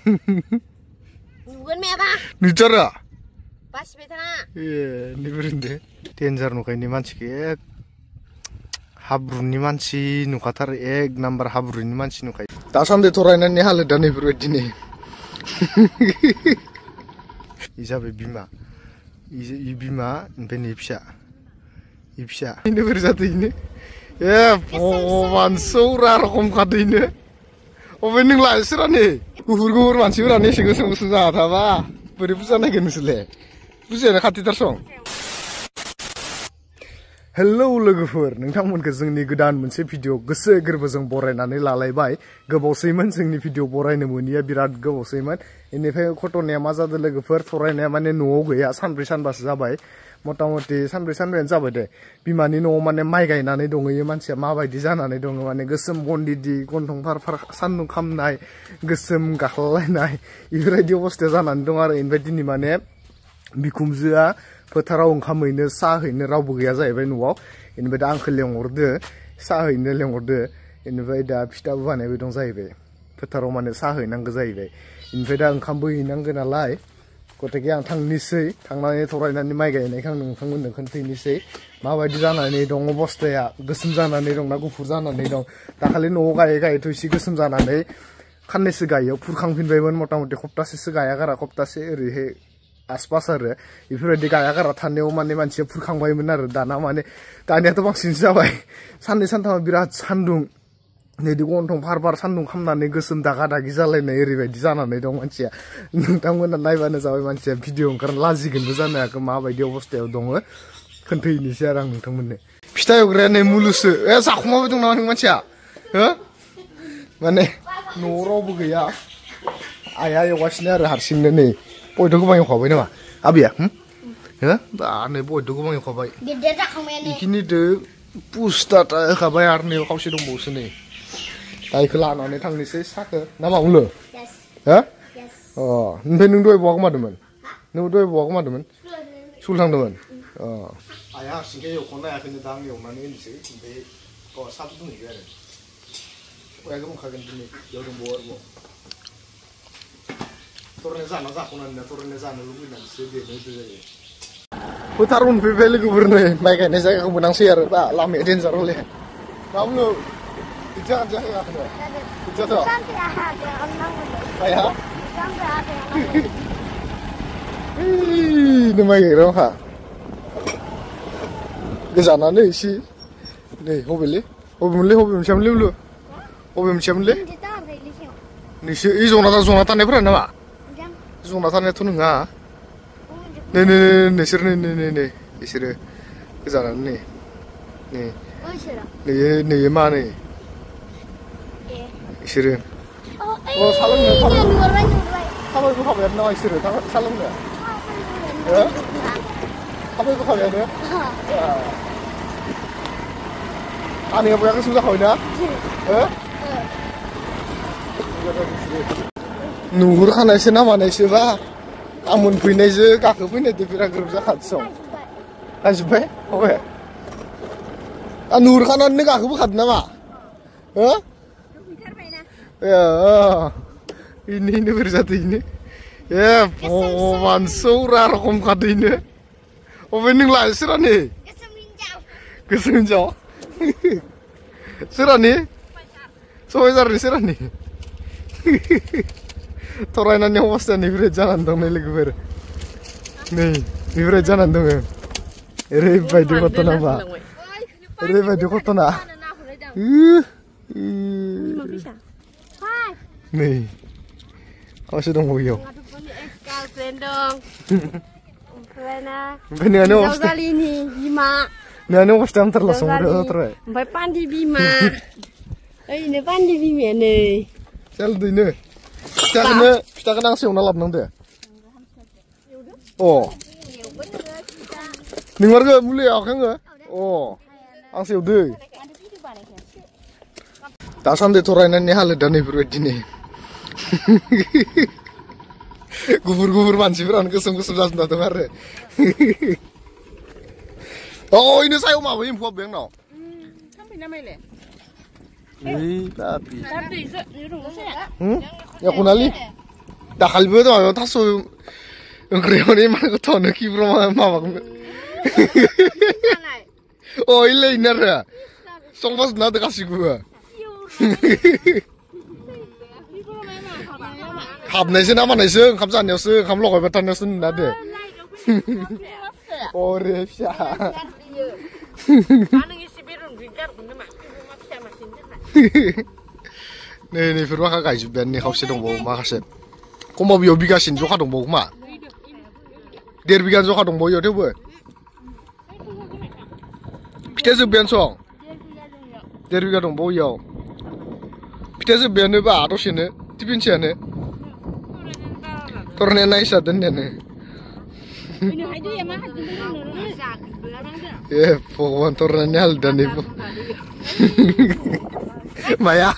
Nugun meba. Nucara. Pas betana. Iya, ini berende. Danger nukai ini manci habruni manci nukatar number habruni manci nukai. Dasamde torainanni haladane berbedini. Isabe bima. Ibima ben ipsha. Ini bersatu ini. Ya, poman sora rokom kado ini. Opening lah serane. Gufur manci berani sih gusung jahat apa? Beri pusana genusle. Pusana kati tersong. Hello लोगोफोर नोंथांमोनखौ जोंनि गोदान मोनसे video गोसो गोरबोजों बरायनानै लालायबाय गोबावसैमोन जोंनि video बरायनो मोनिया बिराद गोबावसैमोन इनिफ्राय घटनाया मा जादों लोगोफोर फरायनाया माने न'आव गैया सानब्रै सानबासो जाबाय मटामटी सानब्रैयानो जाबाय दे बिमानि न'आव माने माइ गायनानै दङयो मानसिया माबायदि जानानै दङ माने गोसोम गन्दिदि गन्थं फार सान्दुं खामनाय गोसोम गाख्लायनाय इफोरबायदि अबस्थाया जानानै दं आरो इनिफ्राय दिनै माने बिखुमजोआ फोथाराव ओंखाम हैनो साहा हैनो रावबो गैया जाहैबाय न'आव इनिफ्राय दा आंखौ लेंहरदो साहा हैनो लेंहरदो इनिफ्राय दा फिथाबो बानायबाय दं जाहैबाय फोथाराव माने साहा हैनांगौ जाहैबाय इनिफ्राय दा ओंखामबो हैनांगौ नालाय गथेखे आं थांनोसै थांनानै थरायनानै माइ गायनायखौ आं नोंथांमोननो खोन्थानोसै माबायदि जानानै दं अबस्थाया गोसोम जानानै दं ना गुफुर जानानै दं दाखालि न'आव गायैथ' एसे गोसोम जानानै खाननैसो गायो फुरखांफिनबायमोन मटामटी सप्तासेसो गाया गारा सप्तासे ओरैहाय आसपास आरो बेफोरबायदि गाया गारा थानायाव माने मानसिया फुरखांबायमोन आरो दाना माने दानियाथ' बांसिनसो जाबाय साननै सानथामा बिराद सान्दुं नैदि गन्थं फार सान्दुं खामनानै गोसोम दागा दागि जालायनाय ओरैबायदि जानानै दं मानसिया नोंथांमोना नायबानो जाबाय मानसिया भिडिअ ओंखारना लाजिगोनबो जानो हागौ माबायदि अबस्थायाव दङ खोन्थाहैनोसै आरो आं नोंथांमोननो फिथा एवग्राया नै मुलुसो जाखुमाबाय दं नामा नों मानसिया हो माने न'आव रावबो गैया आइया एवगासिनो आरो हारसिंनो नै बयद' गोबां एवखाबाय नामा आबैया हो दानो बयद' गोबां एवखाबाय इखिनिदो पुस्टाटा होखाबाय आरो नै खावसे दंबावोसो नै दा इखौ लानानै थांनोसै साखो ना मा बुंलो हो अ ओमफ्राय नों दहाय बहा गोमादोंमोन नों दहाय बहा गोमादोंमोन स्कुल थांदोंमोन अ आइया हारसिंखाय एवख'नो हायाखैनो दा आं एवनानै होनोसै ओमफ्राय गावहा साहा फुदुंहैयो आरो सबाया गोबांखागोन दिनै बेयाव दंबावो आरोबाव थरने जाना जाख'नानै थरने जानो लुबैनानैसो बेनो जायो फोथार उनफैबाय लोगोफोर नै माइ गायनाय जायगाखौ मोनांसै आरो दा लामाया देन्जार हले मा बुङो बिदि जायाखै बिदियाथ' माइया नै माइ गायग्रा माखा गोजानानो एसे नै हबेलै हबेमोनलै हबे मोनसेयामोनलै नोंसोर इ जना थानायफोरा नामा जना थानायाथ' नङा नै नोंसोर नै बिसोरो गोजानानो नै मा नै बिसोरो सा लोंनो थाबायबोखाबायानो नामा बिसोरो सा लोंनो थाबायबोखाबायानो आनैया बया गोसोम जाखाबाय ना नुहुरखानायसो ना मानायसोबा आं मोनफैनायजों गाखोफैनायजों बिराद गोरोब जाखादों गाजोब्बाय हबे आं नुहुरखानानैनो गाखोबोखादों नामा हो इनो बोरै जादों इनो भगबान सौरा रखम खादो इनो अबे नोंलाय सोरानि गोसोम हिनजाव सोरानि सबायझारनि सोरानि थरायनानै अबस्थाया नैफोरबायदि जानानै दं नै लोगोफोर नै बेफोरबायदि जानानै दङ ओरैबायदि घटना बा ओरैबायदि घटना नै खावसे दंबावो बेयाव ओमफ्राय नोंहानो अबस्थाया हामथारला संहरथारबाय ओमफ्राय पान्दि बिमा ओइनो पान्दि बिमाया नै जालदैनो फिथाखौनो आं सेवना लाबोनांदो अ नोंमारगो मुलिया आखाङो अ आं सेवदो दासान्दि थरायनायनि हालोदा नैफोरबायदिनो गुफुर मानसिफोरानो गोसोम जाजोबना दं आरो अ इनो सायाव माबा एम्फौ हाबबाय आंनाव Ih, tapi. Ya kunali. दाखालिबो माबायाव थास' ओंख्रियाव मा गोथावनो खिब्र माबाखौ अ इलायनो आरो संबाजोबना होदो गासिखौबो हाबनायसो ना मानायसो ओंखाम जानायावसो ओंखाम लगायबाय थानायावसो नुना दे अरे फिसा नै नैफोर माखा गायजोब्बायानो नै खावसे दंबावो माखासे खमाव बेयाव बिगासेनि जखा दंबावो खोमा 1.5 बिगानि जखा दंबावो इयाव थेवबो फिथाइ जोब्बायानो सं 1.5 बिगा दंबावो इयाव फिथाइ जोब्बायानोबा दसेनो टिफिनसेयानो थरनाया नायसा दोननायानो ए भगवान थरनायनि हालोदा नैबो माया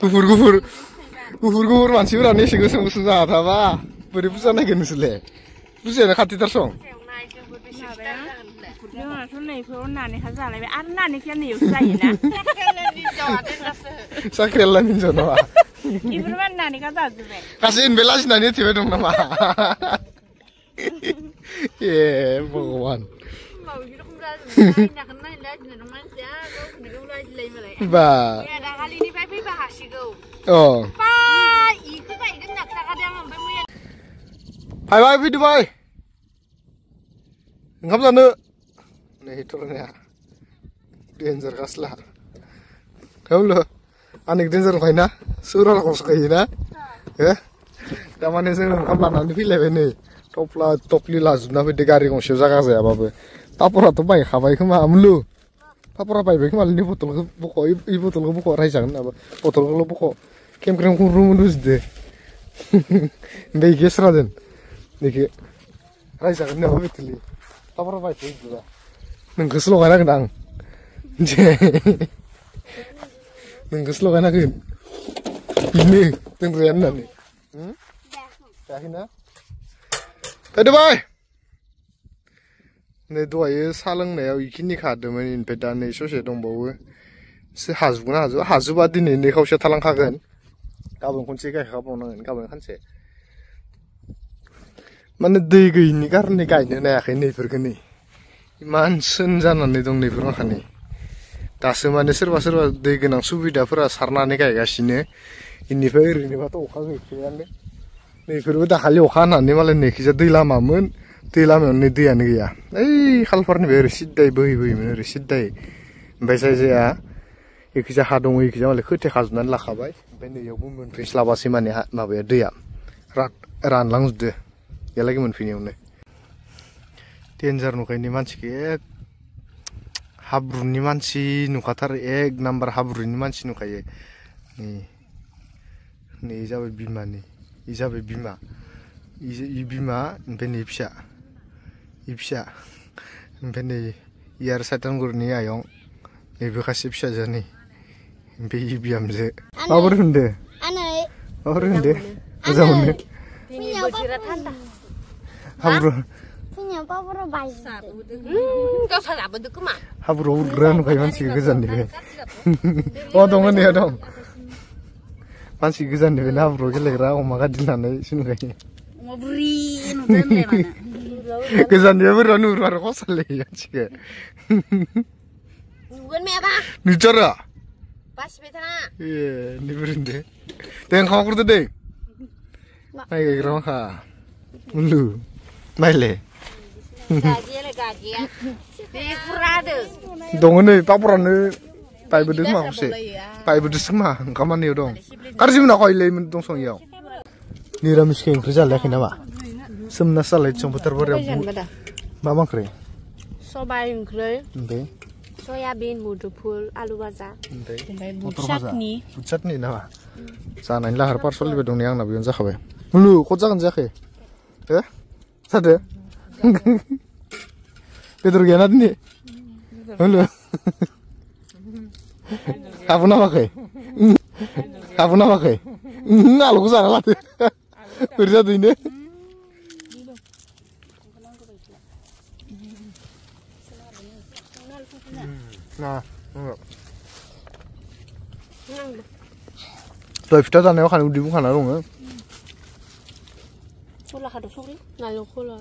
गुफुर मानसिफोरानो एसे गोसोम गोसोम जाना थाबा बोरै बुजा नायगोन नोंसोरलाय बुजायानो खाथिथार सं साख्रियाला मिन्ज नङा गासै इनबाय लाजिनानै होथेबाय दं नामा ए भगवान बा फैबाय फैदो बाय ओंखाम जानो नै थरनाया डेन्जार गासला हेवलो आंनि डेन्जार खायना सौरालाखौसो खायोना हो थारमाने जों ओंखाम लानानै फैलायबाय नै थफ्ला थफ्लि लाजोबना फैदो गारि गंसेयाव जागा जायाबाबो पापराथ' बायखाबाय खोमा मुलु पापरा बायबाय खोमा नै बथलखौ बख' इ बथलखौ बख' रायजागोन नामा बथलखौल' बख' खेमख्रेम खुरुम रुजुदो ओमफ्राय गेसरा दोन नैखो रायजागोन नामा बेथलि पापरा बायथो बिदिबा नोंखौसो लगायनांगोन आं नोंखौसो लगायनांगोन बेनो दोनग्राया होननानै जायाखैना फैदो बाय नै दहायो साहा लोंनायाव इखिनि खादोंमोन ओमफ्राय दा नै ससे दंबावो एसे हाजोबगोन ना हाजोबा दिनै नै खावसेया थालांखागोन गाबोन खनसे गायखाबावनांगोन गाबोन खानसे माने दै गैयिनि कारने गायनो हायाखै नैफोरखौ नै इमान सोन जानानै दं नैफोर माखानि दासो माने सोरबा सोरबा दै गोनां सुबिदाफोरा सारनानै गायगासिनो इनिफ्राय ओरैनोबाथ' अखा गैखायानो नैफोरबो दाखालि अखा हानानै मालाय नैखिजा दै लामामोन दै लामायाव नै दैयानो गैया ओइ खालपारनिफ्राय ओरै सिद्दायै बोहैबोयोमोन ओरै सिद्दायै ओमफ्राय जायजाया एखिजा हा दङ एखिजा मालाय खोथे खाजोबनानै लाखाबाय ओमफ्राय नैयावबो मोनफैस्लाबासै माने माबाया दैया रानलांजोबदो बेयालागै मोनफैनायावनो डेन्जार नुखायनो मानसिखौ एक हाब्रुनि मानसि नुखाथारो एक नाम्बार हाब्रुनि मानसि नुखायो नै जाबाय बिमानि इ जाबाय बिमा इ बिमा ओमफ्राय नै फिसा ओमफ्राय नै इ आरो साइतानगुरिनि आयं नैबे खासे फिसाजोनि ओमफ्राय इ बिहामजो माबोरै होनदो माबोरै होनदो मोजां मोनो हाब्रु हाब्रुआव उरग्रा नुखायो मानसिखौ गोजाननिफ्राय अ दङ नै दं मानसि गोजाननिफ्रायनो हाब्रुआव गेलेग्रा अमा गादिनानैसो नुखायो गोजाननिफ्राय बोरैबा नुहुरो आरो खसालै मानसिखौ नुथारा ए नैबोरै होनदो दे ओंखाम खुरदो दे माइ गायग्रा माखा मुलु माइले दङ नै पापरानो बायबोदों खोमा खनसे बायबोदोंसो खोमा ओंखामानियाव दं गाज्रि मोनाखैलै दंसं इयाव निरामिसखौ ओंख्रि जालायाखै नामा सोमना सालायदों फोथार बारियाव मा ओंख्रि सबाय ओंख्रि ओमफ्राय सयाबिन मुदुफुल आलु भाजा ओमफ्राय बुट चाटनि नामा जानायनि लाहार फाहार सोलिबाय दं नै आंना बेयावनो जाखाबाय मुलु खद जागोन जायाखै हो जादो बेदर गैयाना दिनै मुलु हाबो नामाखै आलुखौ जाना लादो बोरै जादोंनो दहाय फिथा जानायाव खानो उदै बुंखाना दङ 콜라 가도 소리? 나 이거 콜라